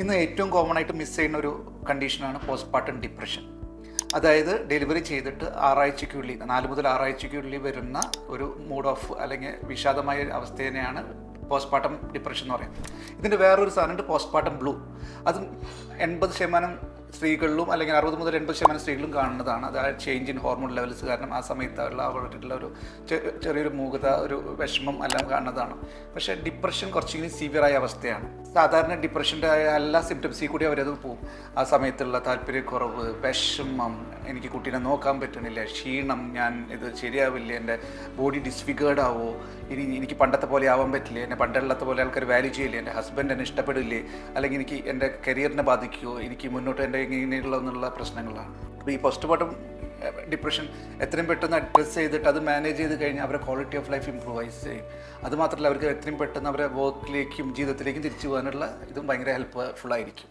ഇന്ന് ഏറ്റവും കോമൺ ആയിട്ട് മിസ് ചെയ്യുന്ന ഒരു കണ്ടീഷനാണ് പോസ്റ്റ്പാർട്ടം ഡിപ്രഷൻ. അതായത് ഡെലിവറി ചെയ്തിട്ട് 6 ആഴ്ചയ്ക്കുള്ളിൽ 4 മുതൽ 6 ആഴ്ചയ്ക്കുള്ളിൽ വരുന്ന ഒരു മൂഡ് ഓഫ് അല്ലെങ്കിൽ വിഷാദമായ അവസ്ഥേനെയാണ് പോസ്റ്റ്പാർട്ടം ഡിപ്രഷൻ എന്ന് പറയുന്നത്. ഇതിൻ്റെ വേറൊരു സാധനമുണ്ട് പോസ്റ്റ്പാർട്ടം ബ്ലൂ. അതും 80% സ്ത്രീകളിലും അല്ലെങ്കിൽ 60 മുതൽ 80% സ്ത്രീകളിലും കാണുന്നതാണ്. അതായത് ചേഞ്ച് ഇൻ ഹോർമോൺ ലെവൽസ് കാരണം ആ സമയത്തുള്ള അവരുടെ ഒരു ചെറിയൊരു മൂകത, ഒരു വിഷമം എല്ലാം കാണുന്നതാണ്. പക്ഷേ ഡിപ്രഷൻ കുറച്ചുകൂടി സിവിയറായ അവസ്ഥയാണ്. സാധാരണ ഡിപ്രഷൻ്റെ എല്ലാ സിംറ്റംസിൽ കൂടി അവരത് പോകും. ആ സമയത്തുള്ള താല്പര്യക്കുറവ്, വിഷമം, എനിക്ക് കുട്ടീനെ നോക്കാൻ പറ്റുന്നില്ല, ക്ഷീണം, ഞാൻ ഇത് ശരിയാവില്ല, എൻ്റെ ബോഡി ഡിസ്ഫിഗേർഡ് ആവോ, എനിക്ക് പണ്ടത്തെ പോലെ ആവാൻ പറ്റില്ല, എന്നെ പണ്ടുള്ളത്തെ പോലെ ആൾക്കാർ വാല്യൂ ചെയ്യില്ലേ, എൻ്റെ ഹസ്ബൻഡ് എന്നെ ഇഷ്ടപ്പെടില്ലേ, അല്ലെങ്കിൽ എനിക്ക് എൻ്റെ കരിയറിനെ ബാധിക്കുമോ, എനിക്ക് മുന്നോട്ട് എൻ്റെ ഇങ്ങനെയുള്ള പ്രശ്നങ്ങളാണ്. അപ്പോൾ ഈ പോസ്റ്റ്മോർട്ടം ഡിപ്രഷൻ എത്രയും പെട്ടെന്ന് അഡ്രസ്സ് ചെയ്തിട്ട് അത് മാനേജ് ചെയ്ത് കഴിഞ്ഞാൽ അവരുടെ ക്വാളിറ്റി ഓഫ് ലൈഫ് ഇമ്പ്രൂവൈസ് ചെയ്യും. അതുമാത്രമല്ല അവർക്ക് എത്രയും പെട്ടെന്ന് അവരുടെ വർക്കിലേക്കും ജീവിതത്തിലേക്കും തിരിച്ചു പോകാനുള്ള ഇതും ഭയങ്കര ഹെൽപ്ഫുൾ ആയിരിക്കും.